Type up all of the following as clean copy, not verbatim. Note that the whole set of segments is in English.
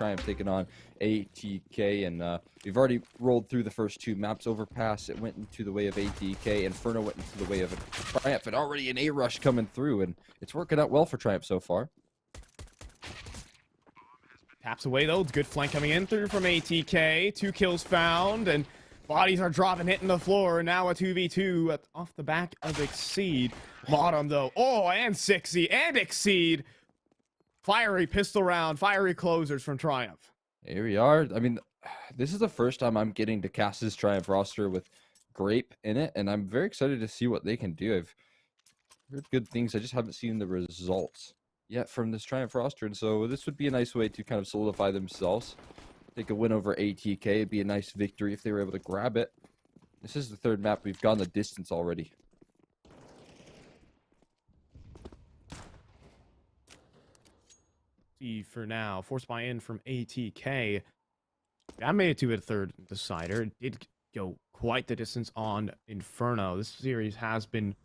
Triumph taking on ATK, and we've already rolled through the first two maps. Overpass, it went into the way of ATK. Inferno went into the way of Triumph, and already an A-rush coming through, and it's working out well for Triumph so far. Taps away, though. Good flank coming in through from ATK. 2 kills found, and bodies are dropping, hitting the floor. Now a 2v2 off the back of Exceed. Bottom, though. Oh, and 6E and Exceed. Fiery pistol round, fiery closers from Triumph. Here we are. I mean, this is the first time I'm getting to cast this Triumph roster with Grape in it, and I'm very excited to see what they can do. I've heard good things. I just haven't seen the results yet from this Triumph roster, and so this would be a nice way to kind of solidify themselves. Take a win over ATK. It'd be a nice victory if they were able to grab it. This is the third map. We've gone the distance already. See for now. Forced buy-in from ATK. I made it to a third decider. It did go quite the distance on Inferno. This series has been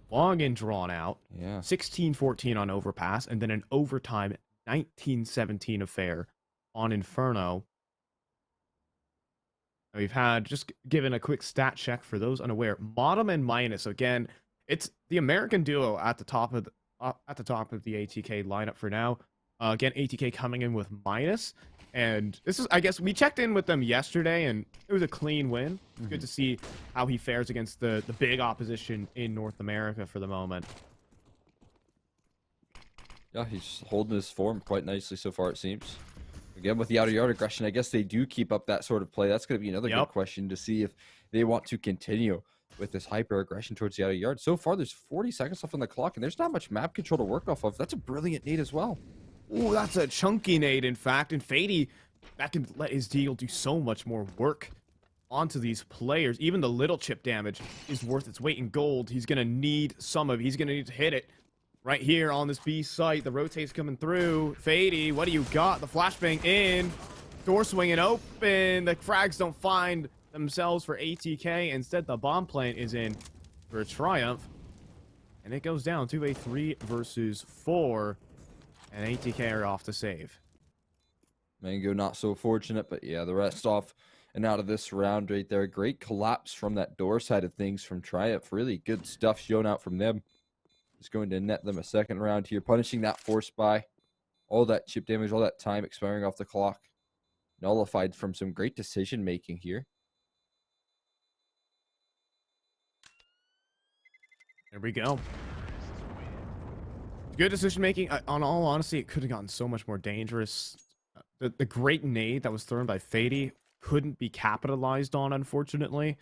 long and drawn out. Yeah. 16-14 on Overpass, and then an overtime 19-17 affair on Inferno. We've had, just given a quick stat check for those unaware, Modem and Minus. Again, it's the American duo at the top of the ATK lineup for now. Again, ATK coming in with Minus, and this is, I guess, we checked in with them yesterday, and it was a clean win. It's good to see how he fares against the big opposition in North America for the moment. Yeah, he's holding his form quite nicely so far, it seems. Again, with the outer yard aggression, I guess they do keep up that sort of play. That's going to be another good question to see if they want to continue with this hyper aggression towards the outer yard. So far, there's 40 seconds left on the clock, and there's not much map control to work off of. That's a brilliant nade as well. Ooh, that's a chunky nade, in fact. And Fady, that can let his deal do so much more work onto these players. Even the little chip damage is worth its weight in gold. He's going to need some of it. He's going to need to hit it right here on this B site. The rotate's coming through. Fady, what do you got? The flashbang in. Door swinging open. The frags don't find themselves for ATK. Instead, the bomb plant is in for a Triumph. And it goes down to a 3 versus 4. And ATK are off to save. Mango not so fortunate, but yeah, the rest off and out of this round right there. Great collapse from that door side of things from Triumph. Really good stuff shown out from them. Just going to net them a second round here, punishing that force buy. All that chip damage, all that time expiring off the clock. Nullified from some great decision making here. There we go. Good decision making. On all honesty, it could have gotten so much more dangerous. The great nade that was thrown by Fady couldn't be capitalized on, unfortunately.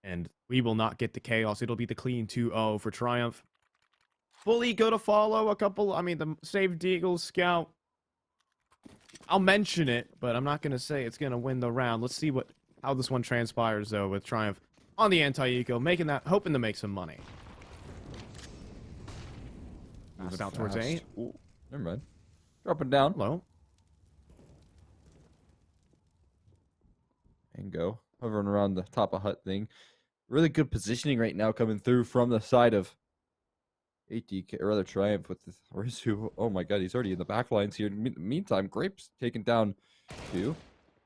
And we will not get the chaos. It'll be the clean 2-0 for Triumph. Fully go to follow a couple. I mean, the saved Deagle Scout. I'll mention it, but I'm not going to say it's going to win the round. Let's see how this one transpires, though, with Triumph on the anti-eco, hoping to make some money. Move it out towards A. Ooh, never mind. Dropping down. Low. And go. Hovering around the top of hut thing. Really good positioning right now coming through from the side of ATK, or rather Triumph with this Rizu. Oh my god, he's already in the back lines here. In the meantime, Grape's taken down 2.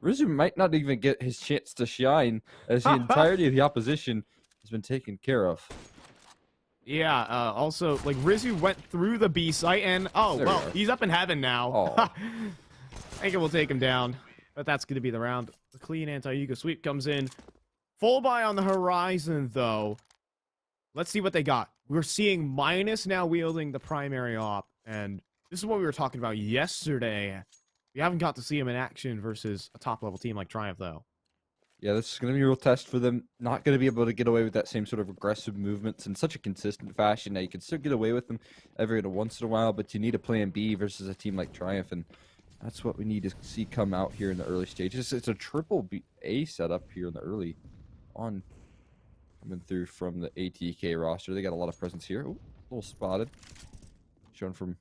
Rizu might not even get his chance to shine as the entirety of the opposition has been taken care of. Yeah, also, like, Rizu went through the B site, and, oh, well, he's up in heaven now. Oh. I think it will take him down, but that's going to be the round. The clean anti-eco sweep comes in. Full buy on the horizon, though. Let's see what they got. We're seeing Minus now wielding the primary op, and this is what we were talking about yesterday. We haven't got to see him in action versus a top-level team like Triumph, though. Yeah, this is going to be a real test for them. Not going to be able to get away with that same sort of aggressive movements in such a consistent fashion. Now, you can still get away with them every once in a while, but you need a plan B versus a team like Triumph, and that's what we need to see come out here in the early stages. It's a triple A setup here in the early on. Coming through from the ATK roster. They got a lot of presence here. Ooh, a little spotted. Shown from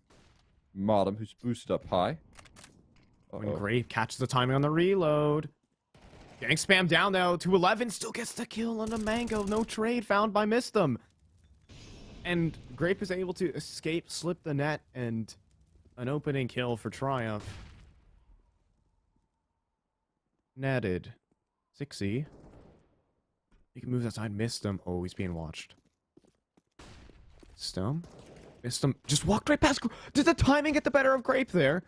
Modem, who's boosted up high. When Grape catches the timing on the reload. Getting spammed down, though, to 11. Still gets the kill on the Mango. No trade found by Mistem. And Grape is able to escape, slip the net, and an opening kill for Triumph. netted. 6E. He can move outside. Missed him. Oh, he's being watched. Missed him. Missed him. Just walked right past. Did the timing get the better of Grape there?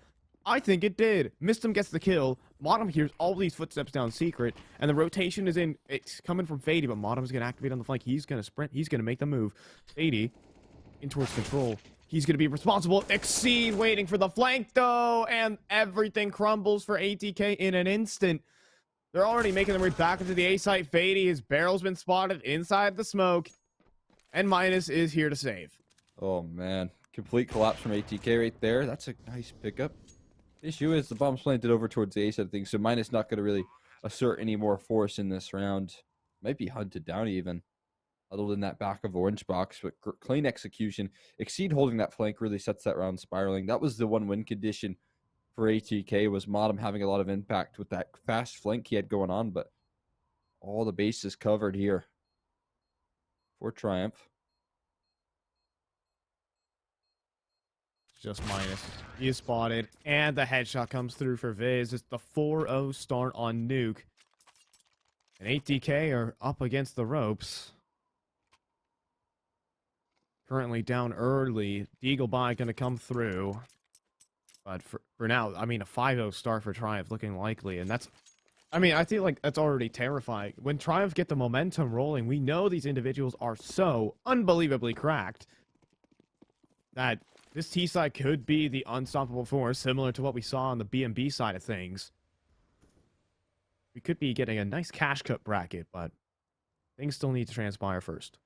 I think it did. Missed him gets the kill. Modem hears all these footsteps down secret, and the rotation is in. It's coming from Fady, but Modem's gonna activate on the flank. He's gonna sprint. He's gonna make the move. Fady in towards control. He's gonna be responsible. Exceed waiting for the flank though, and everything crumbles for ATK in an instant. They're already making their way back into the A site. Fady, his barrel's been spotted inside the smoke, and Minus is here to save. Oh man, complete collapse from ATK right there. That's a nice pickup. The issue is the bomb's planted over towards the A side of things, so Minus not going to really assert any more force in this round. Might be hunted down even, other than that back of orange box, but clean execution. Exceed holding that flank really sets that round spiraling. That was the one win condition for ATK, was Modem having a lot of impact with that fast flank he had going on, but all the bases covered here for Triumph. Just Minus. He is spotted, and the headshot comes through for Viz. It's the 4-0 start on Nuke. And ATK are up against the ropes. Currently down early. Deagle Buy going to come through. But for now, I mean, a 5-0 start for Triumph looking likely. And that's, I mean, I feel like that's already terrifying. When Triumph get the momentum rolling, we know these individuals are so unbelievably cracked that this T side could be the unstoppable force, similar to what we saw on the B&B side of things. We could be getting a nice cash cut bracket, but things still need to transpire first.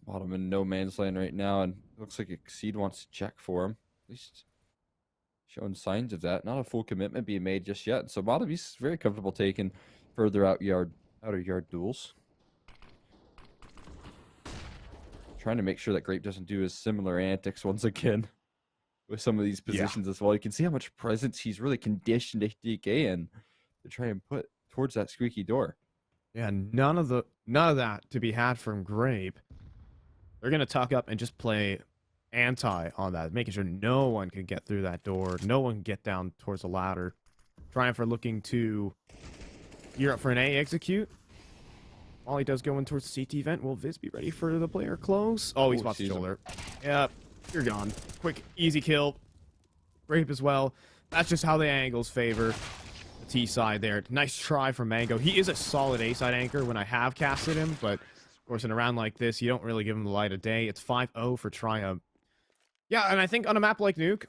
Bottom in no man's land right now, and looks like Exceed wants to check for him. At least showing signs of that. Not a full commitment being made just yet. So Bottom, he's very comfortable taking further outer yard duels. Trying to make sure that Grape doesn't do his similar antics once again with some of these positions as well. You can see how much presence he's really conditioned ATK in to try and put towards that squeaky door. Yeah, none of that to be had from Grape. They're gonna tuck up and just play anti on that, making sure no one can get through that door, no one can get down towards the ladder. Triumph are looking to gear up for an A execute. While he does go in towards the CT vent, will Viz be ready for the player close? Oh, he's about to shoulder. Yep, you're gone. Quick, easy kill. Grape as well. That's just how the angles favor the T side there. Nice try from Mango. He is a solid A side anchor when I have casted him, but of course in a round like this, you don't really give him the light of day. It's 5-0 for Triumph. Yeah, and I think on a map like Nuke,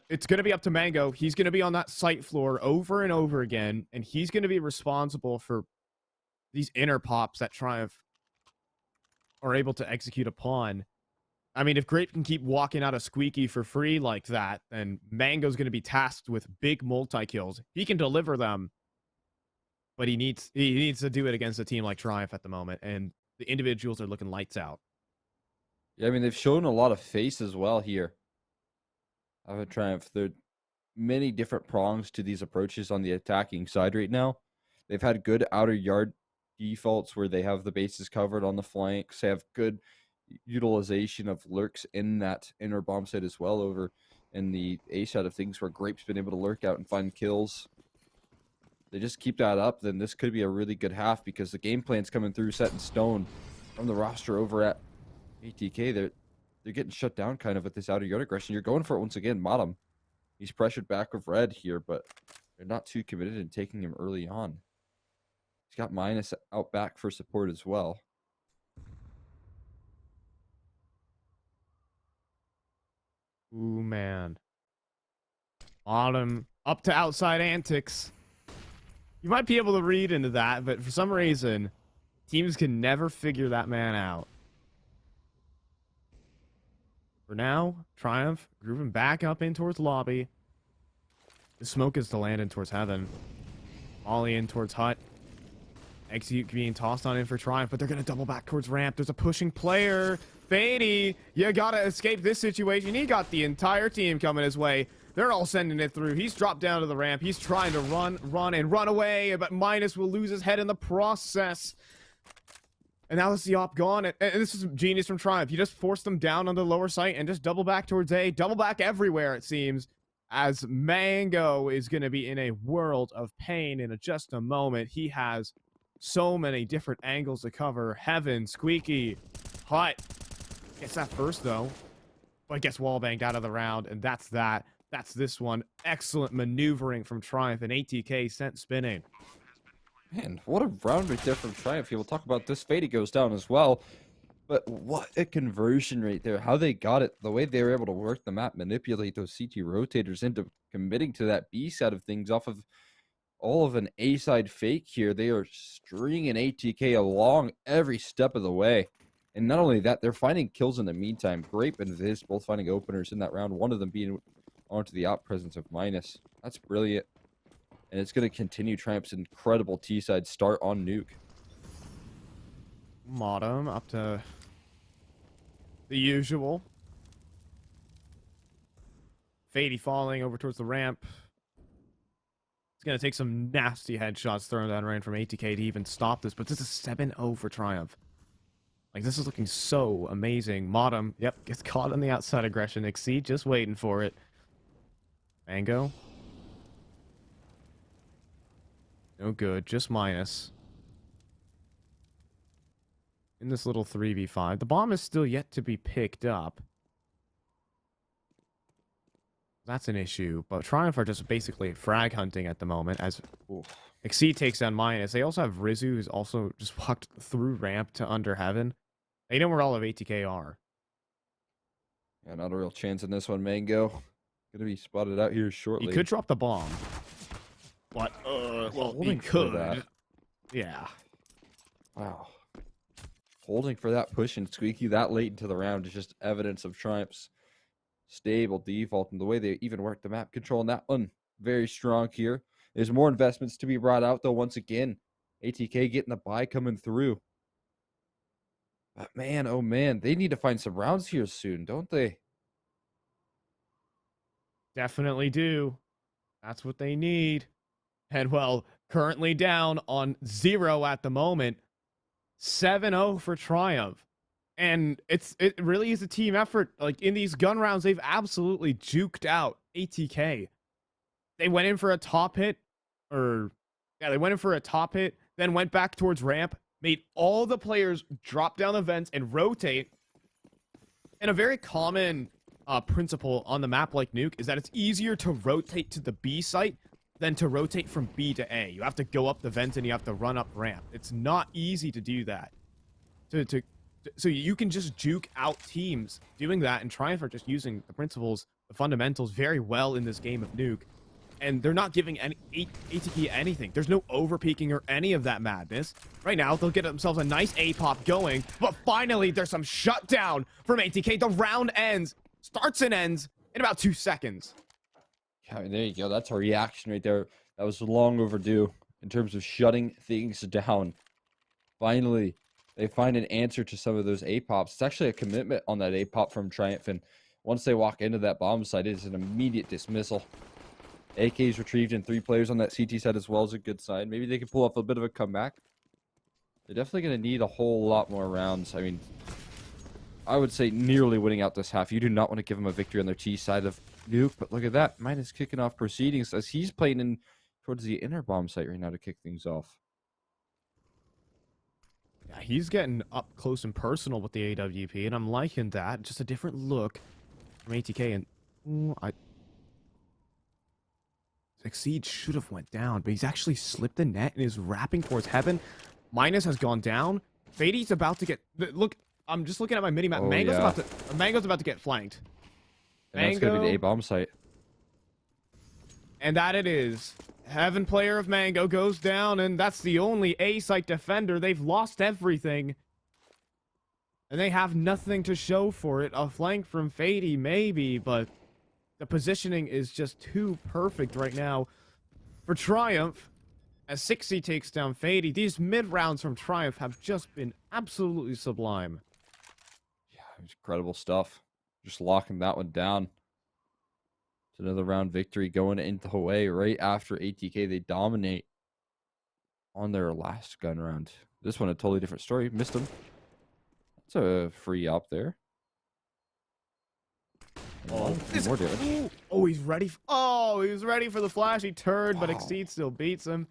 it's going to be up to Mango. He's going to be on that site floor over and over again, and he's going to be responsible for these inner pops that Triumph are able to execute upon. I mean, if Grape can keep walking out a squeaky for free like that, then Mango's going to be tasked with big multi-kills. He can deliver them, but he needs to do it against a team like Triumph at the moment, and the individuals are looking lights out. Yeah, I mean, they've shown a lot of face as well here of a Triumph. There are many different prongs to these approaches on the attacking side right now. They've had good outer yard defaults where they have the bases covered on the flanks. They have good utilization of lurks in that inner bomb site as well over in the A side of things, where Grape's been able to lurk out and find kills. They just keep that up, then this could be a really good half, because the game plan's coming through set in stone from the roster over at ATK. They're getting shut down kind of with this outer yard aggression. You're going for it once again. Modem, he's pressured back with red here, but they're not too committed in taking him early on. He's got Minus out back for support as well. Ooh, man. Autumn up to outside antics. You might be able to read into that, but for some reason, teams can never figure that man out. For now, Triumph grooving back up in towards lobby. The smoke is to land in towards heaven. Ollie in towards hut. Execute being tossed on in for Triumph, but they're going to double back towards ramp. There's a pushing player. Fady, you got to escape this situation. He got the entire team coming his way. They're all sending it through. He's dropped down to the ramp. He's trying to run away, but Minus will lose his head in the process. And now it's the op gone. And this is genius from Triumph. You just force them down on the lower site and just double back towards A. Double back everywhere, it seems. as Mango is going to be in a world of pain in just a moment. He has so many different angles to cover. Heaven, Squeaky, Hut. Gets that first, though. But gets wallbanged out of the round, and that's that. That's this one. Excellent maneuvering from Triumph, and ATK sent spinning. Man, what a round right there from Triumph. We'll talk about this. Fady goes down as well. But what a conversion right there. How they got it, the way they were able to work the map, manipulate those CT rotators into committing to that B side of things off of all of an A side fake here. They are stringing ATK along every step of the way. And not only that, they're finding kills in the meantime. Grape and Viz both finding openers in that round, one of them being onto the out presence of Minus. That's brilliant. And it's going to continue Triumph's incredible T-side start on Nuke. Modem up to the usual. Fady falling over towards the ramp. It's going to take some nasty headshots thrown down range from ATK to even stop this, but this is 7-0 for Triumph. Like, this is looking so amazing. Modem, yep, gets caught on the outside aggression. Exceed just waiting for it. Mango. No good, just Minus. In this little 3v5. The bomb is still yet to be picked up. That's an issue, but Triumph are just basically frag hunting at the moment as Exceed takes down Minus. They also have Rizu, who's also just walked through ramp to under heaven. They know where all of ATK are. Yeah, not a real chance in this one, Mango. Gonna be spotted out here shortly. He could drop the bomb. But, well, he could. Yeah. Wow. Holding for that push and Squeaky that late into the round is just evidence of Triumph's stable default and the way they even work the map control. And that one, very strong here. There's more investments to be brought out, though, once again. ATK getting the buy coming through. But man, oh man, they need to find some rounds here soon, don't they? Definitely do. That's what they need. And, well, currently down on 0 at the moment. 7-0 for Triumph. And it really is a team effort. Like, in these gun rounds, they've absolutely juked out ATK. They went in for a top hit, they went in for a top hit, then went back towards ramp, made all the players drop down the vents and rotate. And a very common principle on the map like Nuke is that it's easier to rotate to the B site than to rotate from B to A. You have to go up the vent and you have to run up ramp. It's not easy to do that. So you can just juke out teams doing that, and Triumph are just using the principles, the fundamentals very well in this game of Nuke. And they're not giving any ATK anything. There's no overpeaking or any of that madness. Right now, they'll get themselves a nice A-pop going, but finally, there's some shutdown from ATK. The round starts and ends in about 2 seconds. Yeah, there you go. That's a reaction right there. That was long overdue in terms of shutting things down. Finally, they find an answer to some of those A-pops. It's actually a commitment on that A-pop from Triumph, and once they walk into that bomb site, it is an immediate dismissal. AK is retrieved and 3 players on that CT side as well is a good sign. Maybe they can pull off a bit of a comeback. They're definitely going to need a whole lot more rounds. I mean, I would say nearly winning out this half. You do not want to give them a victory on their T side of Nuke, but look at that. Minus kicking off proceedings as he's playing in towards the inner bomb site right now to kick things off. Yeah, he's getting up close and personal with the AWP, and I'm liking that. Just a different look from ATK, and Exceed should have went down, but he's actually slipped the net and is wrapping towards heaven. Minus has gone down. Fady's about to get... Look, I'm just looking at my mini-map. Oh, Mango's about to get flanked. And that's going to be the A-bomb site. And that it is. Heaven player of Mango goes down, and that's the only A-site defender. They've lost everything. And they have nothing to show for it. A flank from Fady, maybe, but the positioning is just too perfect right now for Triumph. As 60 takes down Fady, these mid-rounds from Triumph have just been absolutely sublime. Yeah, incredible stuff. Just locking that one down. It's another round victory going into Hawaii right after ATK. They dominate on their last gun round. This one, a totally different story. Missed them. That's a free up there. Oh, more damage. Oh, he's ready. Oh, he was ready for the flash. He turned, but Wow. Exceed still beats him.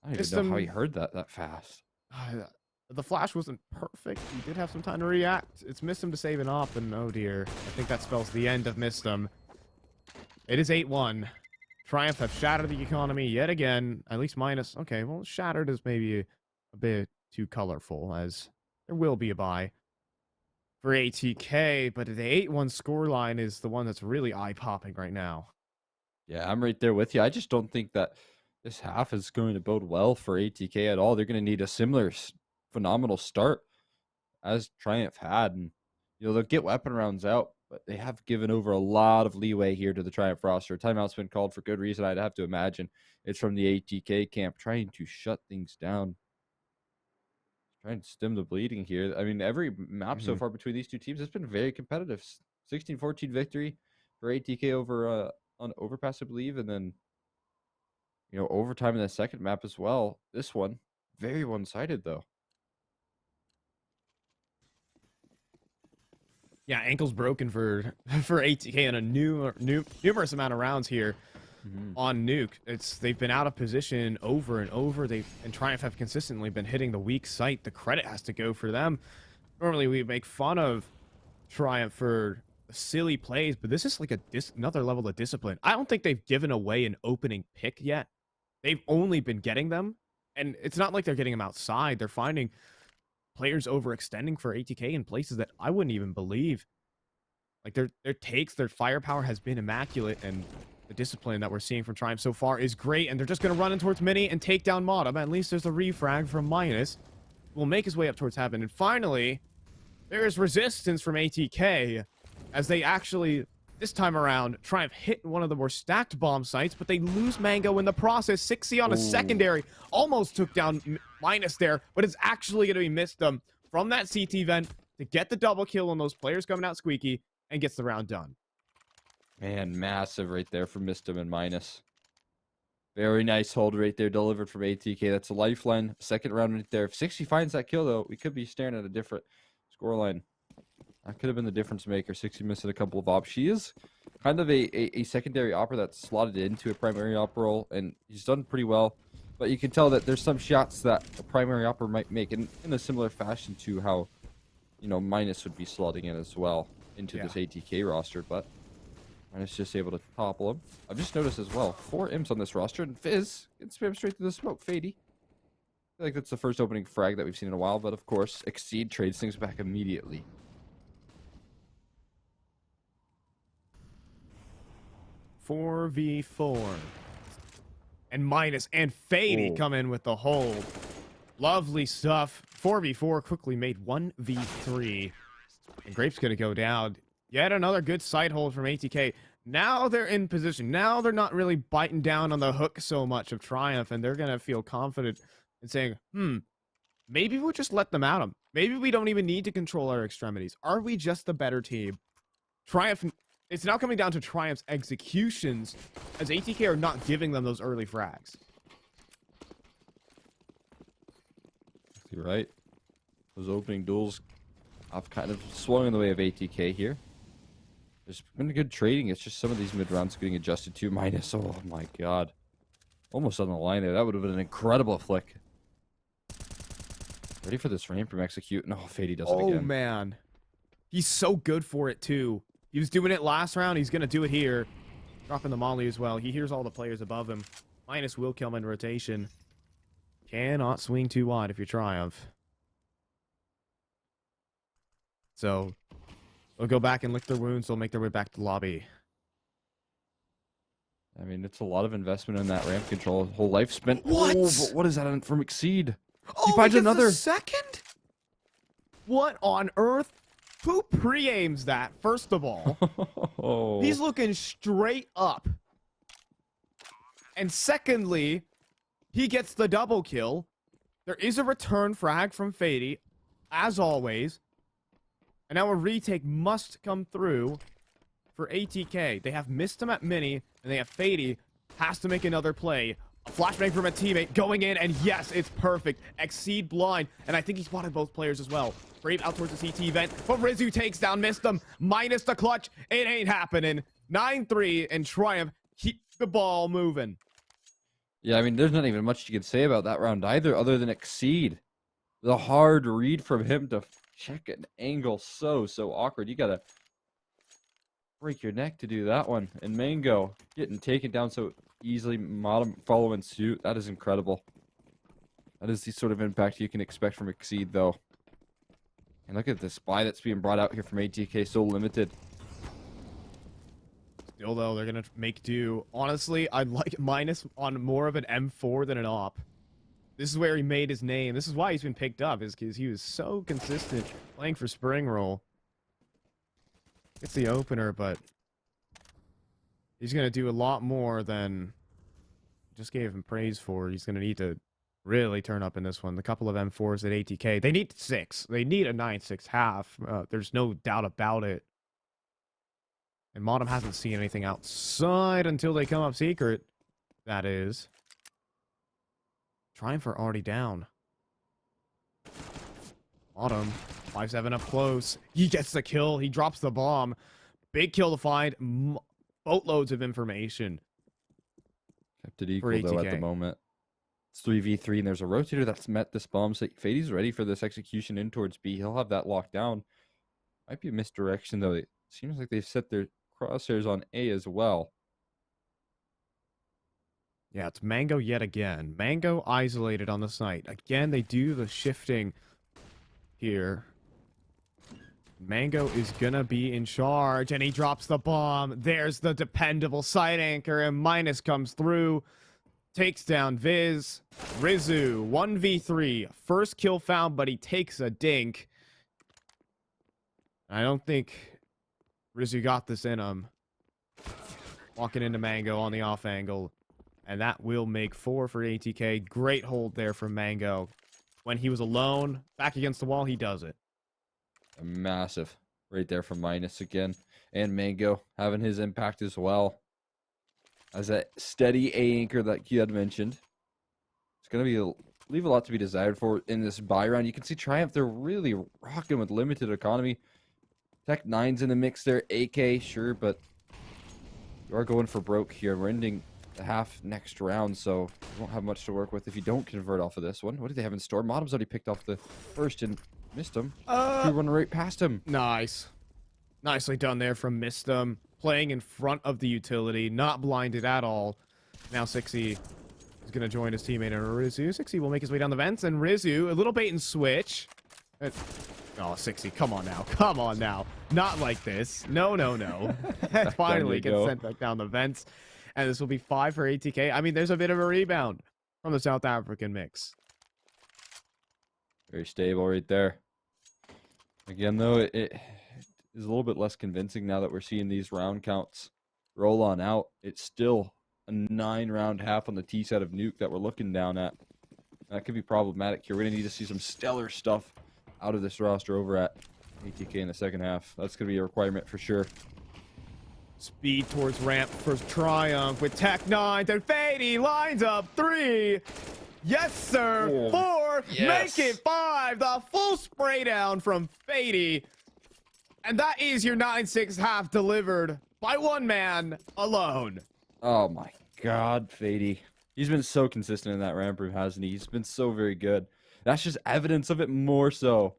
I don't even know how he heard that fast. The flash wasn't perfect. He did have some time to react. It's missed him to save an op, and oh dear. I think that spells the end of missed him. It is 8-1. Triumph have shattered the economy yet again. At least minus. Okay, well, shattered is maybe a bit too colorful, as there will be a buy for ATK, but the 8-1 scoreline is the one that's really eye-popping right now. Yeah, I'm right there with you. I just don't think that this half is going to bode well for ATK at all. They're going to need a similar phenomenal start as Triumph had, and they'll get weapon rounds out, but they have given over a lot of leeway here to the Triumph roster. Timeout's been called for good reason. I'd have to imagine it's from the ATK camp trying to shut things down, trying to stem the bleeding here. I mean, every map so far between these two teams has been very competitive. 16-14 victory for ATK over on Overpass, I believe, and then overtime in the second map as well. This one very one-sided though. Yeah, ankle's broken for ATK in a numerous amount of rounds here on Nuke. They've been out of position over and over. And Triumph have consistently been hitting the weak site. The credit has to go for them. Normally we make fun of Triumph for silly plays, but this is like another level of discipline. I don't think they've given away an opening pick yet. They've only been getting them, and it's not like they're getting them outside. They're finding players overextending for ATK in places that I wouldn't even believe. Like their takes, their firepower has been immaculate, and the discipline that we're seeing from Triumph so far is great, and they're just going to run in towards Mini and take down Modem. At least there's a refrag from Minus. Will make his way up towards Heaven, and finally, there is resistance from ATK as they actually, this time around, Triumph hit one of the more stacked bomb sites, but they lose Mango in the process. 6C on a secondary. Almost took down Minus there, but it's actually going to be missed them from that CT vent to get the double kill on those players coming out squeaky and gets the round done. Man, massive right there from Mistum and Minus. Very nice hold right there delivered from ATK. That's a lifeline. Second round right there. If 60 finds that kill, though, we could be staring at a different scoreline. That could have been the difference maker. 60 missing a couple of ops. She is kind of a secondary opera that's slotted into a primary opera role, and he's done pretty well. But you can tell that there's some shots that a primary opera might make in a similar fashion to how, Minus would be slotting in as well into this ATK roster. But Minus just able to topple him. I've just noticed as well, 4 imps on this roster, and Fizz can spam straight through the smoke. Fady. I feel like that's the first opening frag that we've seen in a while, but of course, Exceed trades things back immediately. 4v4. And Minus and Fady come in with the hold. Lovely stuff. 4v4 quickly made 1v3. And Grape's going to go down. Yet another good side hold from ATK. Now they're in position. Now they're not really biting down on the hook so much of Triumph, and they're going to feel confident in saying, maybe we'll just let them at them. Maybe we don't even need to control our extremities. Are we just the better team? Triumph... It's now coming down to Triumph's executions, as ATK are not giving them those early frags. You're right. Those opening duels have kind of swung in the way of ATK here. There's been good trading. It's just some of these mid-rounds getting adjusted to Minus. Oh my god. Almost on the line there. That would have been an incredible flick. Ready for this rain from execute. No, Fady does it again. Oh man. He's so good for it too. He was doing it last round. He's going to do it here. Dropping the molly as well. He hears all the players above him. Minus will kill him in rotation. Cannot swing too wide if you Triumph. So, they'll go back and lick their wounds. They'll make their way back to the lobby. I mean, it's a lot of investment in that ramp control. Whole life spent. What? Oh, but what is that from Exceed? Oh, he finds another. Second? What on earth? Who pre-aims that, first of all? He's looking straight up. And secondly, he gets the double kill. There is a return frag from Fady, as always. And now a retake must come through for ATK. They have missed him at Mini, and they have Fady has to make another play. A flashbang from a teammate going in, and yes, it's perfect. Exceed blind, and I think he spotted both players as well. Brave out towards the CT vent, but Rizu takes down, missed him. Minus the clutch. It ain't happening. 9-3, and Triumph keep the ball moving. Yeah, I mean, there's not even much you can say about that round either, other than Exceed. The hard read from him to check an angle, so awkward. You gotta break your neck to do that one. And Mango getting taken down so easily, Modem following suit. That is incredible. That is the sort of impact you can expect from Exceed, though. And look at the spy that's being brought out here from ATK, so limited. Still, though, they're going to make do. Honestly, I'd like minus on more of an M4 than an op. This is where he made his name. This is why he's been picked up, is because he was so consistent playing for Spring Roll. It's the opener, but he's going to do a lot more than just gave him praise for. He's going to need to really turn up in this one. The couple of M4s at ATK, they need 6. They need a 9-6 half. There's no doubt about it. And Modem hasn't seen anything outside until they come up secret. That is. Triumph are already down. Modem, 5-7 up close. He gets the kill. He drops the bomb. Big kill to find. Boatloads of information. Kept it equal, though, at the moment. It's 3v3, and there's a rotator that's met this bomb. So Fade's ready for this execution in towards B. He'll have that locked down. Might be a misdirection, though. It seems like they've set their crosshairs on A as well. Yeah, it's Mango yet again. Mango isolated on the site. Again, they do the shifting here. Mango is gonna be in charge, and he drops the bomb. There's the dependable side anchor, and Minus comes through. Takes down Viz. Rizu, 1v3. First kill found, but he takes a dink. I don't think Rizu got this in him. Walking into Mango on the off angle. And that will make 4 for ATK. Great hold there from Mango. When he was alone, back against the wall, he does it. Massive. Right there from Minus again. And Mango having his impact as well. As that steady A anchor that you had mentioned. It's going to leave a lot to be desired for in this buy round. You can see Triumph, they're really rocking with limited economy. Tech 9's in the mix there. AK, sure, but you are going for broke here. We're ending the half next round, so you won't have much to work with if you don't convert off of this one. What do they have in store? Modem's already picked off the first and missed him. He run right past him. Nice. Nicely done there from Mistum. Playing in front of the utility, not blinded at all. Now Sixy is going to join his teammate in Rizu. Sixy will make his way down the vents, and Rizu, a little bait and switch. Oh, Sixy, come on now. Come on now. Not like this. No, no, no. Finally gets sent back down the vents. And this will be 5 for ATK. I mean, there's a bit of a rebound from the South African mix. Very stable right there. Again, though, it is a little bit less convincing now that we're seeing these round counts roll on out. It's still a 9-round half on the T side of Nuke that we're looking down at. That could be problematic here. We're going to need to see some stellar stuff out of this roster over at ATK in the second half. That's going to be a requirement for sure. Speed towards ramp for Triumph with Tech 9. Then Fady lines up 3. Yes, sir. Oh, 4. yes. Make it 5. The full spray down from Fady. And that is your 9-6 half delivered by one man alone. Oh my god, Fady. He's been so consistent in that ramp room, hasn't he? He's been so very good. That's just evidence of it more so.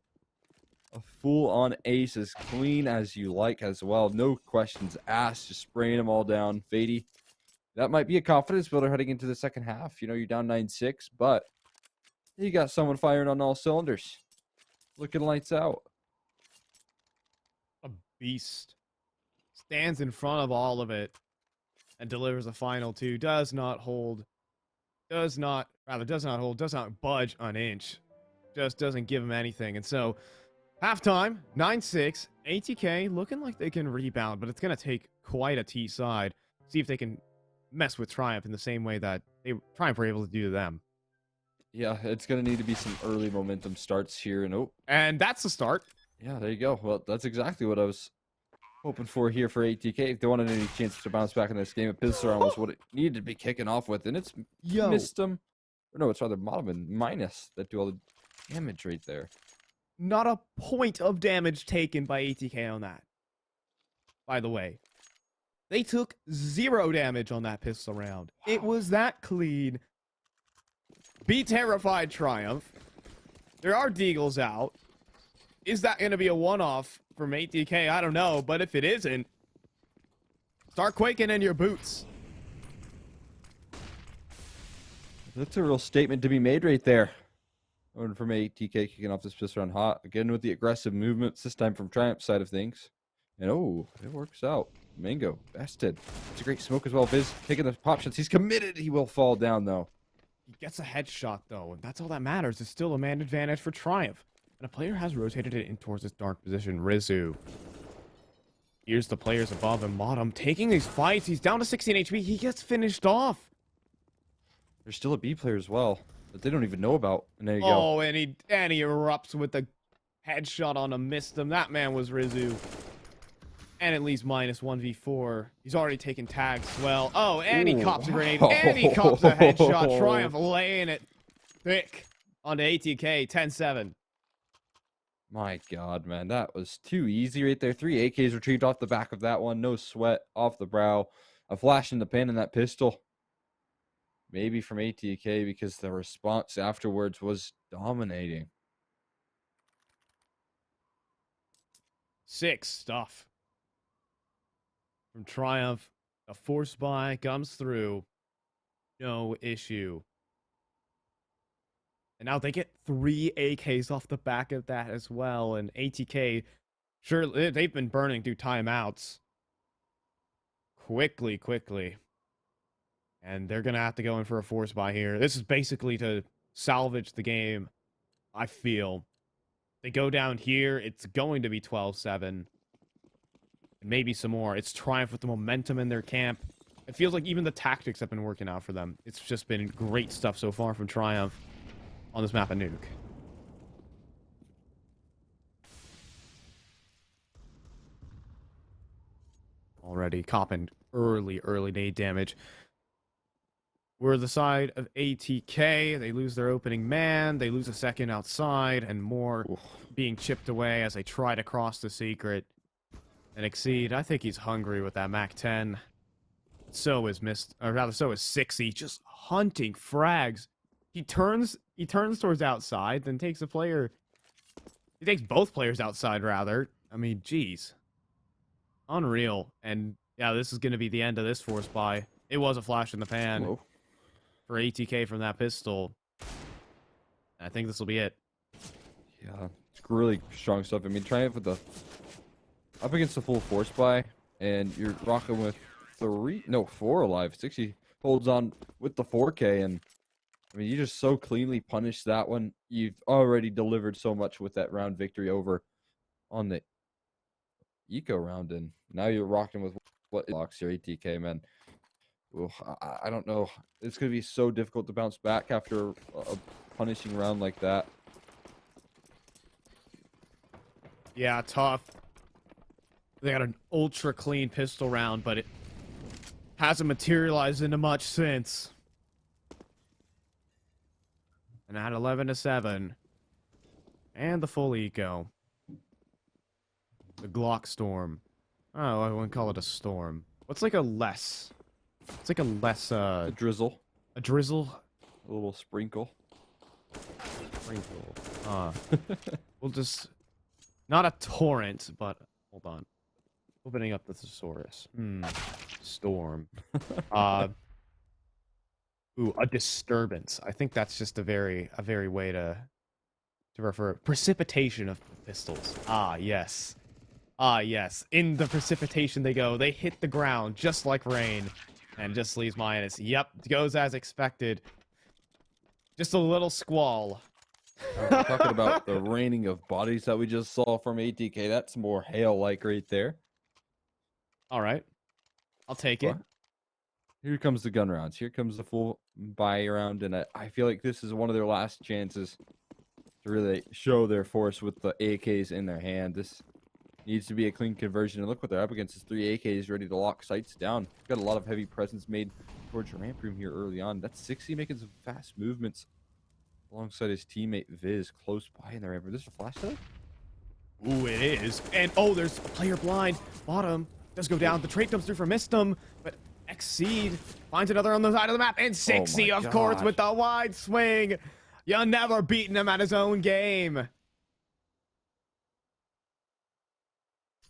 A full-on ace, as clean as you like as well. No questions asked, just spraying them all down. Fady, that might be a confidence builder heading into the second half. You know, you're down 9-6, but you got someone firing on all cylinders. Looking lights out. A beast. Stands in front of all of it and delivers a final 2. Does not hold. Does not hold. Does not budge an inch. Just doesn't give him anything. And so, halftime, 9-6. ATK looking like they can rebound, but it's going to take quite a T side. See if they can mess with Triumph in the same way that Triumph were able to do to them. Yeah, it's going to need to be some early momentum starts here. And And that's the start. yeah, there you go. Well, that's exactly what I was hoping for here for ATK. If they wanted any chance to bounce back in this game, a pistol round was what it needed to be kicking off with, and it's missed them. Or no, it's rather Monoman minus that do all the damage right there. Not a point of damage taken by ATK on that. By the way, they took 0 damage on that pistol round. Wow. It was that clean. Be terrified, Triumph. There are deagles out. Is that going to be a one-off from ATK? I don't know, but if it isn't, start quaking in your boots. That's a real statement to be made right there. Going from ATK kicking off this pistol round hot. Again with the aggressive movements, this time from Triumph's side of things. And oh, it works out. Mango, bested. It's a great smoke as well. Viz taking the pop shots. He's committed. He will fall down, though. He gets a headshot, though, and that's all that matters. It's still a man advantage for Triumph. And a player has rotated it in towards this dark position, Rizu. Here's the players above him, Modem, taking these fights. He's down to 16 HP. He gets finished off. There's still a B player as well that they don't even know about. And there you go. Oh, and he erupts with a headshot on him. Missed him. That man was Rizu. And at least minus 1v4. He's already taken tags as well. Oh, and he cops a grenade. And he cops a headshot. Triumph laying it thick onto ATK. 10-7. My God, man. That was too easy right there. 3 AKs retrieved off the back of that one. No sweat. Off the brow. A flash in the pan in that pistol. Maybe from ATK because the response afterwards was dominating. 6 stuff. From Triumph, a force buy comes through. No issue. And now they get 3 AKs off the back of that as well. And ATK, sure, they've been burning through timeouts. Quickly. And they're going to have to go in for a force buy here. This is basically to salvage the game, I feel. They go down here, it's going to be 12-7. And maybe some more. It's Triumph with the momentum in their camp. It feels like even the tactics have been working out for them. It's just been great stuff so far from Triumph on this map of Nuke. Already copping early nade damage. We're the side of ATK. They lose their opening man. They lose a second outside, and more being chipped away as they try to cross the secret and exceed. I think he's hungry with that MAC-10. So is so is 60, just hunting frags. He turns towards outside, then takes a player. He takes both players outside, rather. I mean, geez. Unreal. And yeah, this is going to be the end of this force buy. It was a flash in the pan. Whoa. For ATK from that pistol. I think this will be it. Yeah, it's really strong stuff. I mean, Triumph with the up against the full force buy, and you're rocking with 4 alive. 60 holds on with the 4K, and I mean, you just so cleanly punished that one. You've already delivered so much with that round victory over on the eco round, and now you're rocking with what locks your ATK, man. Well, I don't know. It's going to be so difficult to bounce back after a punishing round like that. Yeah, tough. They got an ultra clean pistol round, but it hasn't materialized into much since. And at 11-7. And the full eco. The Glock Storm. Oh, I wouldn't call it a storm. What's like a less... It's like a less, a drizzle. A drizzle? A little sprinkle. Sprinkle. We'll just... Not a torrent, but... Hold on. Opening up the thesaurus. Storm. Ooh, a disturbance. I think that's just a very way to refer... Precipitation of pistols. Ah, yes. Ah, yes. In the precipitation they go. They hit the ground, just like rain. And just leaves minus. Yep, goes as expected. Just a little squall. Talking about the raining of bodies that we just saw from ATK. That's more hail-like right there. All right. I'll take it. Here comes the gun rounds. Here comes the full buy round. And I feel like this is one of their last chances to really show their force with the AKs in their hand. This Needs to be a clean conversion. And look what they're up against. Is 3 AKs ready to lock sights down. Got a lot of heavy presence made towards ramp room here early on. That's 60 making some fast movements alongside his teammate Viz close by in the ramp room. This is a flash there? Ooh, it is. And oh, there's a player blind. Bottom does go down. The trait comes through for Mistum, but Exceed finds another on the side of the map. And 60, of course, with the wide swing. You're never beating him at his own game.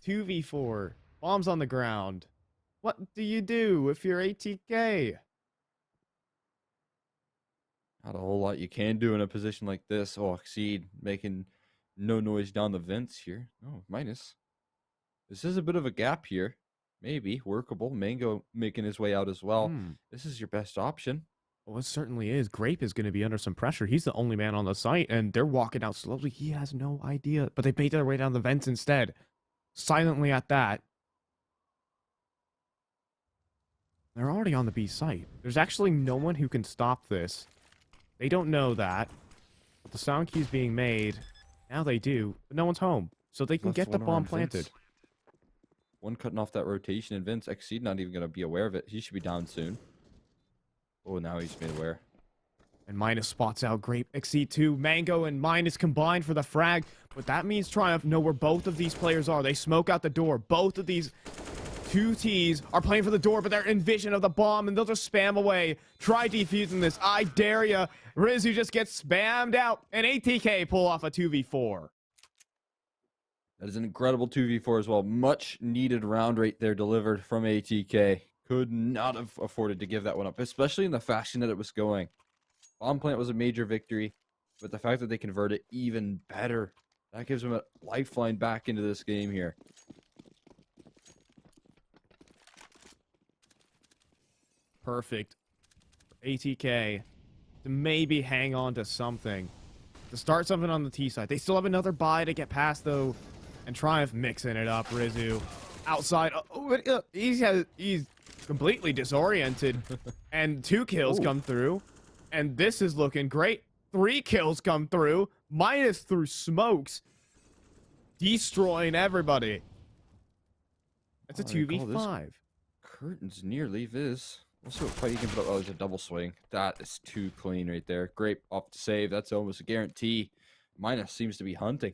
2v4. Bombs on the ground. What do you do if you're ATK? Not a whole lot you can do in a position like this. Oh, Exceed making no noise down the vents here. Oh, minus. This is a bit of a gap here. Maybe workable. Mango making his way out as well. This is your best option. Well, it certainly is. Grape is going to be under some pressure. He's the only man on the site, and they're walking out slowly. He has no idea, but they bait their way down the vents instead. Silently at that. They're already on the B site. There's actually no one who can stop this. They don't know that. But the sound key's being made. Now they do, but no one's home. So they can get the bomb planted. One cutting off that rotation, and Vince Exceed not even going to be aware of it. He should be down soon. Oh, now he's made aware. And Minus spots out Grape. Exceed 2. Mango and Minus combined for the frag. But that means Triumph know where both of these players are. They smoke out the door. Both of these two Ts are playing for the door, but they're in vision of the bomb, and they'll just spam away. Try defusing this. I dare ya. Rizzu just gets spammed out, and ATK pull off a 2v4. That is an incredible 2v4 as well. Much needed round rate there delivered from ATK. Could not have afforded to give that one up, especially in the fashion that it was going. Bomb plant was a major victory, but the fact that they convert it even better, that gives them a lifeline back into this game here. Perfect. ATK to maybe hang on to something. To start something on the T side. They still have another buy to get past, though. And Triumph mixing it up. Rizzu outside. He's completely disoriented. And 2 kills come through. And this is looking great. 3 kills come through. Minus through smokes. Destroying everybody. That's a 2v5. Curtains nearly Viz. We'll see what fight he can put up. Oh, there's a double swing. That is too clean right there. Grape off the save. That's almost a guarantee. Minus seems to be hunting.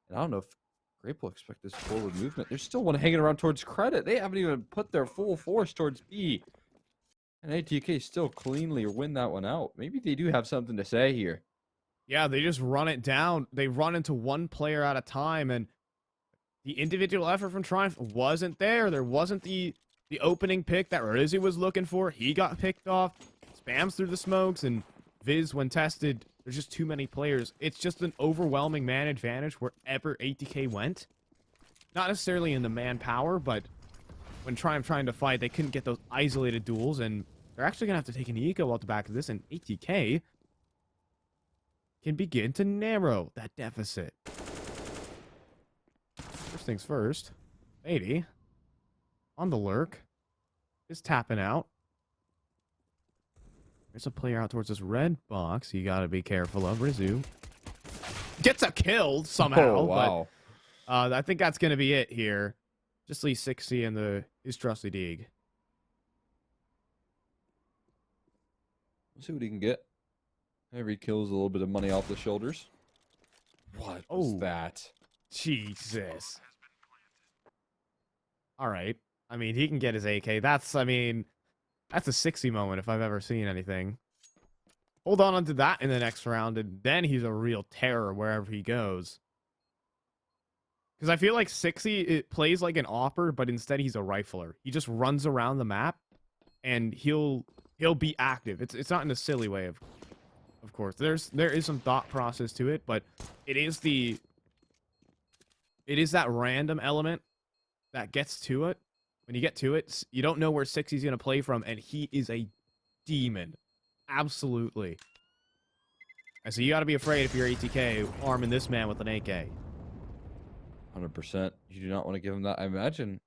And I don't know if Grape will expect this forward movement. There's still one hanging around towards credit. They haven't even put their full force towards B. And ATK still cleanly win that one out. Maybe they do have something to say here. Yeah, they just run it down. They run into one player at a time, and the individual effort from Triumph wasn't there. There wasn't the opening pick that Rizzy was looking for. He got picked off, spams through the smokes, and Viz, when tested, there's just too many players. It's just an overwhelming man advantage wherever ATK went. Not necessarily in the manpower, but when Triumph trying to fight, they couldn't get those isolated duels, and they're actually going to have to take an eco out the back of this, and ATK can begin to narrow that deficit. First things first, 80 on the lurk is tapping out. There's a player out towards this red box you got to be careful of. Rizzu gets a kill somehow. Oh, wow. But I think that's going to be it here. Just leave 60 in his trusty dig. Let's see what he can get. Every kill is a little bit of money off the shoulders. What was that? Jesus. All right. I mean, he can get his AK. That's a 60 moment if I've ever seen anything. Hold on to that in the next round, and then he's a real terror wherever he goes. Because I feel like 60, it plays like an AWPer, but instead he's a rifler. He just runs around the map, and he'll be active. It's not in a silly way, of course. There is some thought process to it, but it is that random element that gets to it. When you get to it, you don't know where 60's going to play from, and he is a demon. Absolutely. And so you got to be afraid if you're ATK arming this man with an AK. 100%. You do not want to give him that. I imagine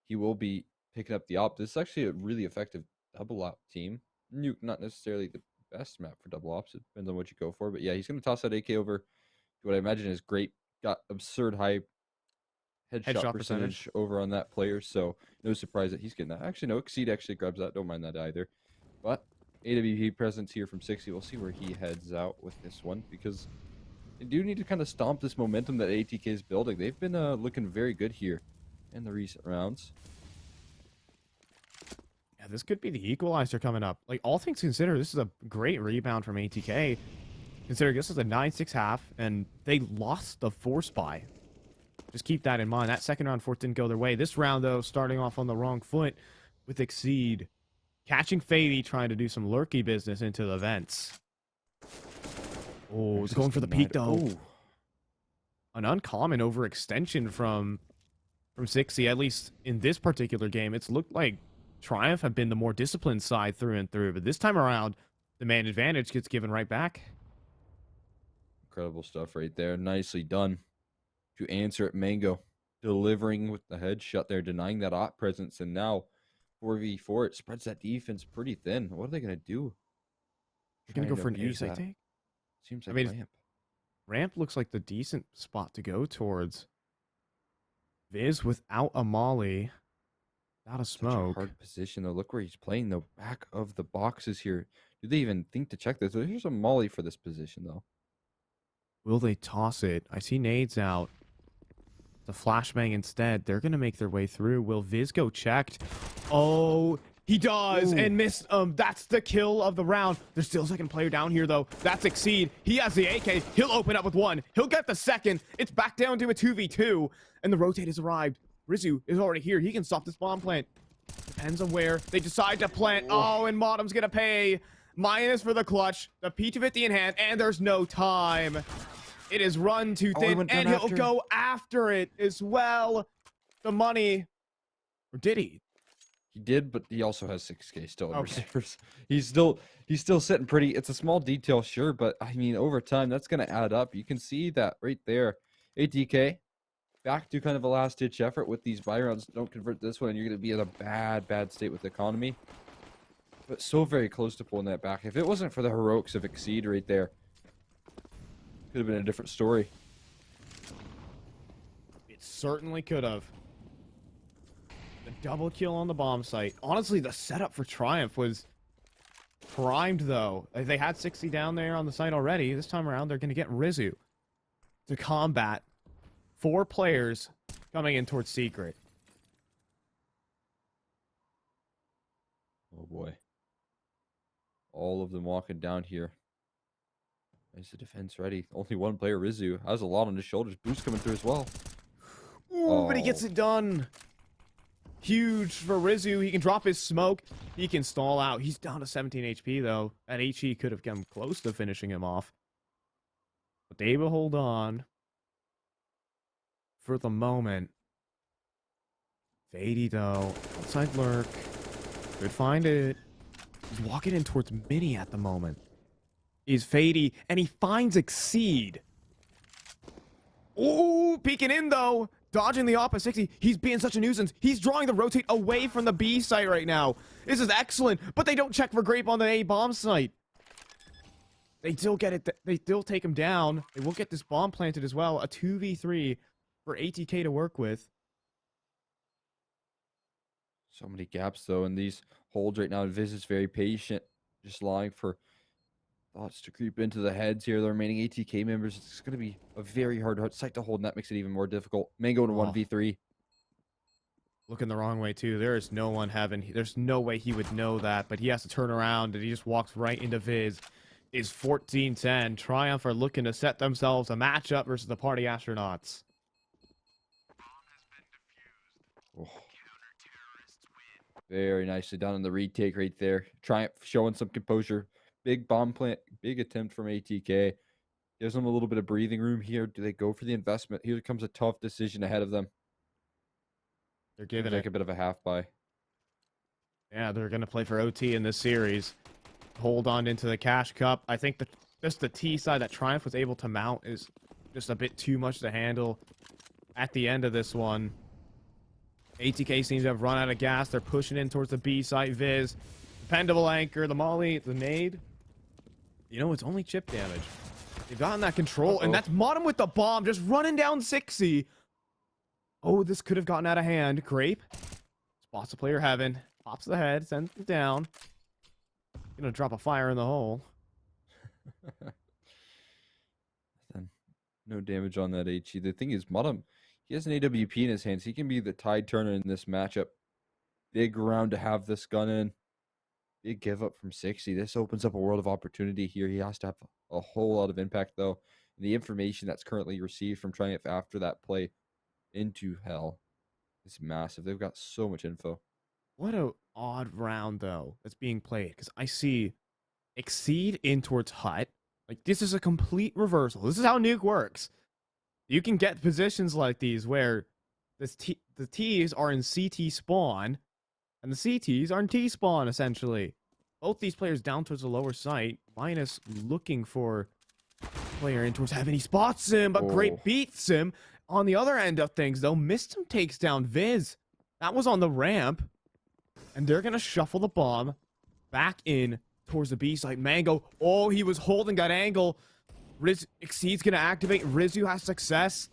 he will be picking up the op. This is actually a really effective double op team. Not necessarily the best map for double ops. It depends on what you go for. But yeah, he's going to toss that AK over to what I imagine is great. Got absurd high headshot percentage over on that player, so no surprise that he's getting that. Actually, no, Exceed actually grabs that. Don't mind that either. But AWP presence here from 60. We'll see where he heads out with this one, because they do need to kind of stomp this momentum that ATK is building. They've been looking very good here in the recent rounds. Yeah, this could be the equalizer coming up. Like, all things considered, this is a great rebound from ATK, considering this is a 9-6 half, and they lost the force buy. Just keep that in mind. That second round force didn't go their way. This round, though, starting off on the wrong foot with Exceed. Catching Fady, trying to do some lurky business into the vents. Oh, it's going for the peak, though. Ooh. An uncommon overextension from 60, at least in this particular game. It's looked like Triumph have been the more disciplined side through and through, but this time around, the man advantage gets given right back. Incredible stuff right there. Nicely done to answer it. Mango delivering with the headshot there, denying that op presence, and now 4v4. It spreads that defense pretty thin. What are they going to do? They're going to go for an ace, I think. Seems like ramp. Ramp looks like the decent spot to go towards. Viz without a molly. Without a smoke. Such a hard position, though. Look where he's playing, the back of the boxes here. Do they even think to check this? Here's a molly for this position, though. Will they toss it? I see nades out. The flashbang instead. They're going to make their way through. Will Viz go checked? Oh, he does. Ooh. And missed. That's the kill of the round. There's still a second player down here, though. That's Exceed. He has the AK. He'll open up with one. He'll get the second. It's back down to a 2v2. And the rotate has arrived. Rizzu is already here. He can stop this bomb plant. Depends on where they decide to plant. Oh, and Modem's going to pay. Minus for the clutch. The P250 in hand. And there's no time. It is run too thin, and he'll go after it as well. The money. Or did he? He did, but he also has 6K still in reserves. He's still sitting pretty. It's a small detail, sure, but I mean, over time, that's going to add up. You can see that right there. ATK, back to kind of a last-ditch effort with these buy rounds. Don't convert this one, and you're going to be in a bad state with the economy. But so very close to pulling that back. If it wasn't for the heroics of Exceed right there, could have been a different story. It certainly could have. The double kill on the bomb site. Honestly, the setup for Triumph was primed, though. They had 60 down there on the site already. This time around, they're going to get Rizzu to combat 4 players coming in towards Secret. Oh, boy. All of them walking down here. Is the defense ready? Only one player, Rizzu, has a lot on his shoulders. Boost coming through as well. Ooh, but he gets it done. Huge for Rizzu. He can drop his smoke. He can stall out. He's down to 17 HP, though. That HE could have come close to finishing him off. But they will hold on for the moment. Fady, though. Outside lurk. Could find it. He's walking in towards Mini at the moment. Is Fady, and he finds Exceed. Ooh, peeking in, though. Dodging the opposite 60. He's being such a nuisance. He's drawing the rotate away from the B site right now. This is excellent, but they don't check for grape on the A bomb site. They still get it. They still take him down. They will get this bomb planted as well. A 2v3 for ATK to work with. So many gaps, though, in these holds right now. Viz is very patient, just lying for thoughts to creep into the heads here. The remaining ATK members, it's going to be a very hard site to hold, and that makes it even more difficult. Mango to 1v3. Looking the wrong way, too. There is no one having... There's no way he would know that, but he has to turn around, and he just walks right into Viz. Is 14-10. Triumph are looking to set themselves a matchup versus the Party Astronauts. Oh. Very nicely done on the retake right there. Triumph showing some composure. Big bomb plant, big attempt from ATK. Gives them a little bit of breathing room here. Do they go for the investment? Here comes a tough decision ahead of them. They're giving it a bit of a half buy. Yeah, they're going to play for OT in this series. Hold on into the cash cup. I think just the T side that Triumph was able to mount is just a bit too much to handle at the end of this one. ATK seems to have run out of gas. They're pushing in towards the B site. Viz, dependable anchor, the molly, the nade. You know, it's only chip damage. They've gotten that control, and that's Modem with the bomb, just running down 60. Oh, this could have gotten out of hand. Grape spots the player heaven. Pops the head. Sends it down. Gonna drop a fire in the hole. No damage on that HE. The thing is, Modem, he has an AWP in his hands. He can be the tide turner in this matchup. Big round to have this gun in. Big give up from 60. This opens up a world of opportunity here. He has to have a whole lot of impact, though. And the information that's currently received from Triumph after that play into hell is massive. They've got so much info. What a odd round, though, that's being played. Because I see Exceed in towards Hut. Like, this is a complete reversal. This is how Nuke works. You can get positions like these where the T's are in CT spawn, and the CTs are in T spawn, essentially. Both these players down towards the lower site. Minus looking for player in towards heaven. He spots him, but Grape beats him. On the other end of things, though, Mistum takes down Viz. That was on the ramp. And they're going to shuffle the bomb back in towards the B site. Mango, oh, he was holding that angle. Exceed's going to activate. Rizu has success.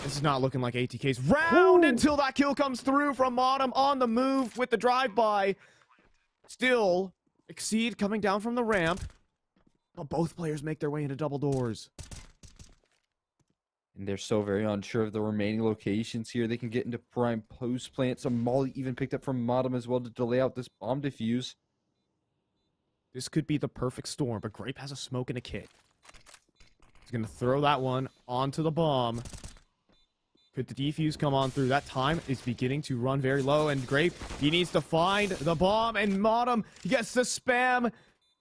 This is not looking like ATK's round until that kill comes through from Modem on the move with the drive-by. Still, Exceed coming down from the ramp. But both players make their way into double doors. And they're so very unsure of the remaining locations here. They can get into prime post plant. Some molly even picked up from Modem as well to delay out this bomb defuse. This could be the perfect storm, but Grape has a smoke and a kit. He's going to throw that one onto the bomb. Could the defuse come on through? That time is beginning to run very low, and Grape, he needs to find the bomb, and Modem, he gets the spam.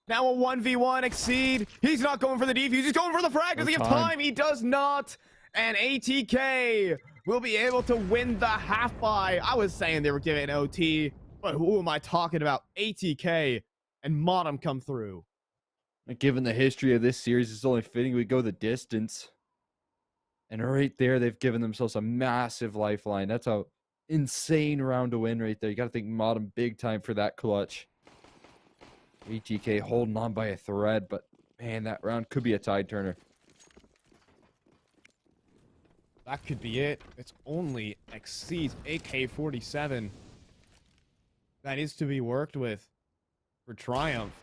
Now a 1v1 Exceed. He's not going for the defuse. He's going for the frag. Does he have time? He does not. And ATK will be able to win the half-buy. I was saying they were giving OT, but who am I talking about? ATK and Modem come through. Given the history of this series, it's only fitting we go the distance. And right there, they've given themselves a massive lifeline. That's a insane round to win right there. You got to think Modem big time for that clutch. ATK holding on by a thread, but man, that round could be a tide turner. That could be it. It's only Exceed's AK-47 that is to be worked with for Triumph.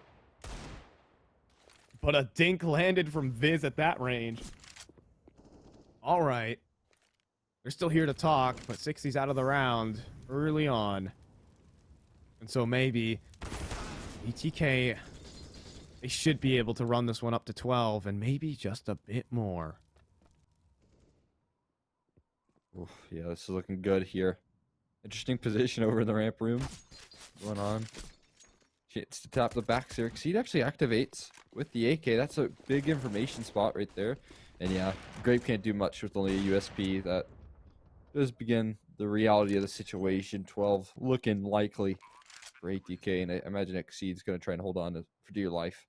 But a dink landed from Viz at that range. All right. They're still here to talk, but 60's out of the round early on. And so maybe ATK, they should be able to run this one up to 12 and maybe just a bit more. Oof, yeah, this is looking good here. Interesting position over in the ramp room. Going on. Hits to tap the back here. Exceed actually activates with the AK. That's a big information spot right there. And yeah, Grape can't do much with only a USP. That does begin the reality of the situation. 12 looking likely for ATK. And I imagine Exceed's going to try and hold on for dear life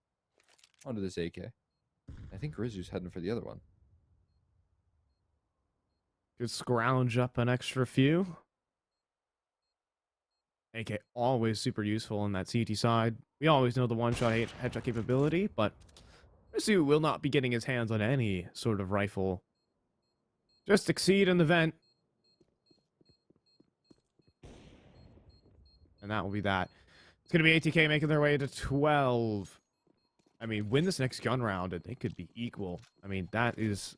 onto this AK. I think Rizu's heading for the other one. Could scrounge up an extra few. AK always super useful on that CT side. We always know the one-shot headshot capability, but Rizu will not be getting his hands on any sort of rifle. Just Exceed in the vent. And that will be that. It's going to be ATK making their way to 12. I mean, win this next gun round, and they could be equal. I mean, that is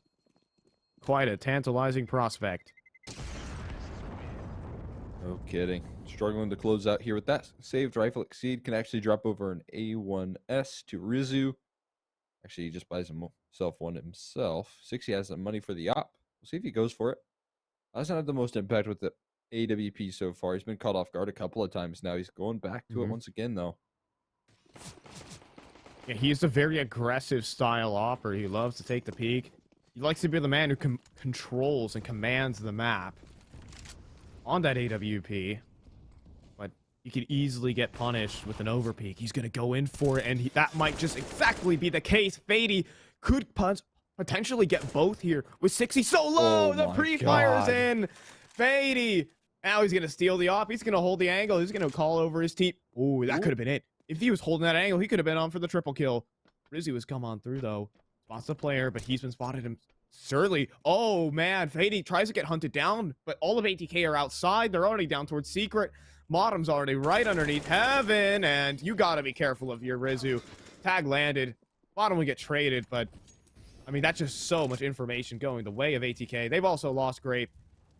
quite a tantalizing prospect. No kidding. Struggling to close out here with that. Saved rifle. Exceed can actually drop over an A1S to Rizu. Actually, he just buys himself one himself. 60 has some money for the op. We'll see if he goes for it. Doesn't have the most impact with the AWP so far. He's been caught off guard a couple of times now. He's going back to it once again, though. Yeah, he's a very aggressive style opper. He loves to take the peek. He likes to be the man who controls and commands the map on that AWP. But he could easily get punished with an overpeak. He's going to go in for it, and that might just exactly be the case. Fady could potentially get both here with 60 so low. The pre-fire's in. Fady. Now he's going to steal the op. He's going to hold the angle. He's going to call over his team. Ooh, that could have been it. If he was holding that angle, he could have been on for the triple kill. Rizu has come on through, though. Spots the player, but he's been spotted Surly. Oh, man. Fady tries to get hunted down, but all of ATK are outside. They're already down towards Secret. Modem's already right underneath Heaven, and you gotta be careful of your Rizu. Tag landed. Modem will get traded, but, I mean, that's just so much information going the way of ATK. They've also lost Grape,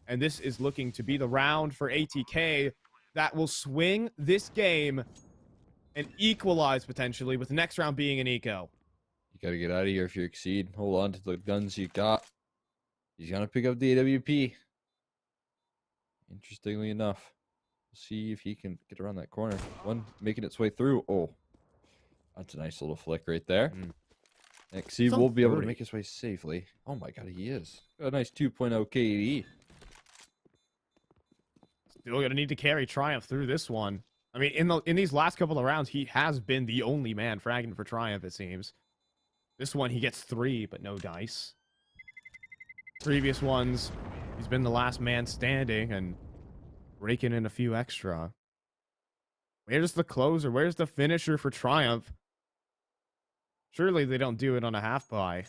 and this is looking to be the round for ATK that will swing this game and equalize, potentially, with the next round being an eco. You gotta get out of here if you Exceed. Hold on to the guns you got. He's gonna pick up the AWP. Interestingly enough. We'll see if he can get around that corner. One making its way through. Oh. That's a nice little flick right there. Exceed will be able to make his way safely. Oh my god, he is. Got a nice 2.0 KD. Still gonna need to carry Triumph through this one. I mean, in these last couple of rounds, he has been the only man fragging for Triumph, it seems. This one, he gets 3, but no dice. Previous ones, he's been the last man standing and raking in a few extra. Where's the closer? Where's the finisher for Triumph? Surely they don't do it on a half buy.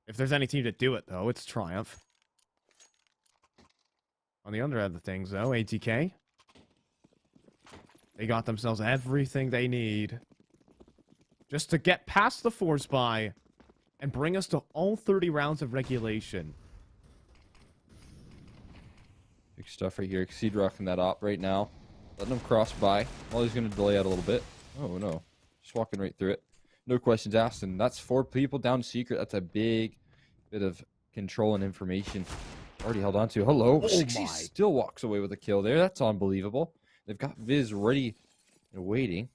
If there's any team to do it, though, it's Triumph. On the other end of things, though, ATK. They got themselves everything they need just to get past the force buy and bring us to all 30 rounds of regulation. Big stuff right here. Exceed rocking that op right now. Letting him cross by. Well, he's going to delay out a little bit. Oh, no. Just walking right through it. No questions asked. And that's 4 people down Secret. That's a big bit of control and information. Already held on to. Hello. Oh, 60 still walks away with a kill there. That's unbelievable. They've got Viz ready and waiting.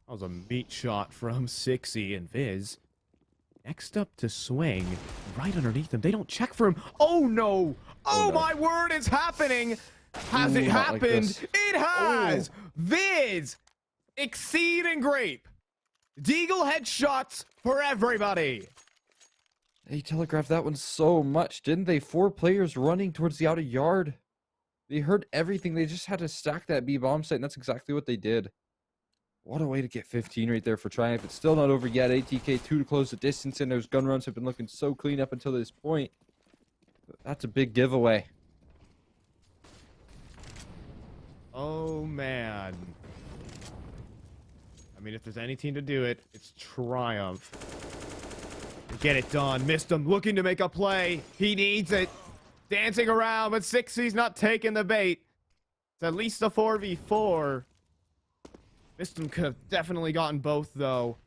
That was a meat shot from Sixy and Viz. Next up to swing, right underneath him. They don't check for him. Oh, no. Oh, no. My word, it's happening. Has it happened? Like it has. Oh. Viz, Exceed, and Grape. Deagle headshots for everybody. They telegraphed that one so much, didn't they? 4 players running towards the outer yard. They heard everything. They just had to stack that B bomb site, and that's exactly what they did. What a way to get 15 right there for Triumph. It's still not over yet. ATK 2 to close the distance, and those gun runs have been looking so clean up until this point. But that's a big giveaway. Oh, man. I mean, if there's any team to do it, it's Triumph. Get it done. Missed him. Looking to make a play. He needs it. Dancing around, but Sixy's not taking the bait. It's at least a 4v4. Mistum could have definitely gotten both, though.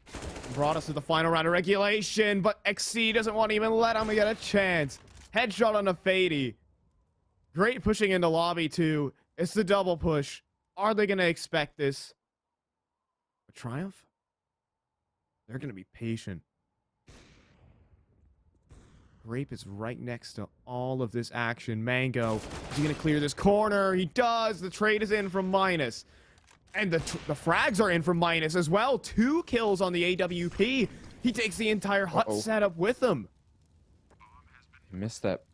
Brought us to the final round of regulation, but Exceed doesn't want to even let him get a chance. Headshot on a Fady. Great pushing into lobby, too. It's the double push. Are they going to expect this? A Triumph? They're going to be patient. Grape is right next to all of this action. Mango, is he going to clear this corner? He does. The trade is in from Minus. And the frags are in from Minus as well. 2 kills on the AWP. He takes the entire hut setup with him. He missed that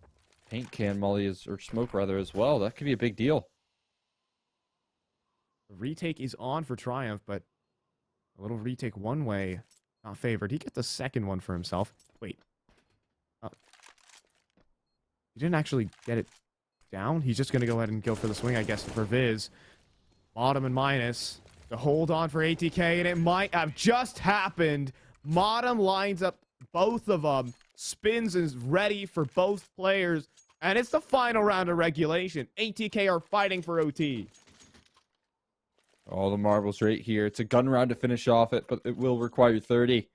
paint can molly, or smoke rather, as well. That could be a big deal. The retake is on for Triumph, but a little retake one way. Not favored. He gets the second one for himself. Wait. He didn't actually get it down. He's just going to go ahead and go for the swing, I guess, for Viz. Modem and Minus. The hold on for ATK, and it might have just happened. Modem lines up both of them. Spins is ready for both players. And it's the final round of regulation. ATK are fighting for OT. All the marbles right here. It's a gun round to finish off it, but it will require 30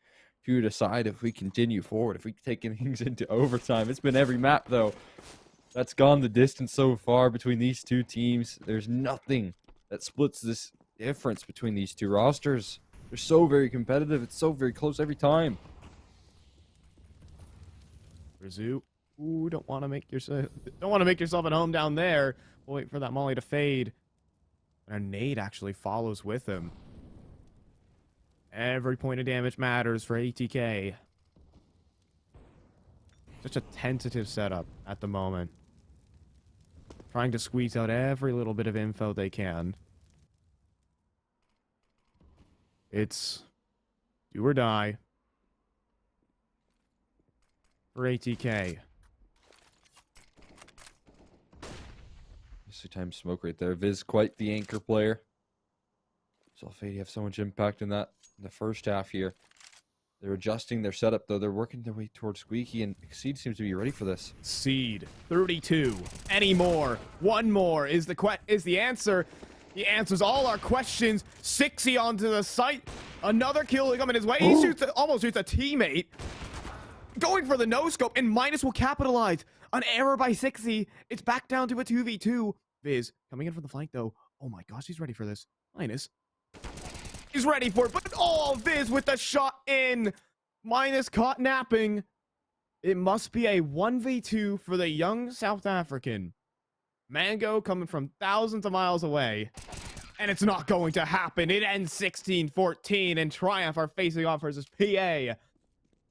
to decide if we continue forward, if we take things into overtime. It's been every map, though. That's gone the distance so far between these two teams. There's nothing that splits this difference between these two rosters. They're so very competitive. It's so very close every time. Rizu, ooh, don't want to make yourself at home down there. We'll wait for that molly to fade. And a nade actually follows with him. Every point of damage matters for ATK. Such a tentative setup at the moment. Trying to squeeze out every little bit of info they can. It's do or die. for ATK. Nicely timed smoke right there. Viz quite the anchor player. So Fady have so much impact in that in the first half here. They're adjusting their setup though. They're working their way towards Squeaky, and Exceed seems to be ready for this. Seed 32. Any more? One more is the answer. He answers all our questions. 60 onto the site. Another kill coming his way. He almost shoots a teammate. Going for the no-scope, and Minus will capitalize. An error by 60. It's back down to a 2v2. Viz coming in for the flank, though. Oh my gosh, he's ready for this. Minus. He's ready for it, but Viz with the shot in. Minus caught napping. It must be a 1v2 for the young South African. Mango coming from thousands of miles away. And it's not going to happen. It ends 16-14, and Triumph are facing off versus PA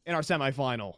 in our semifinal.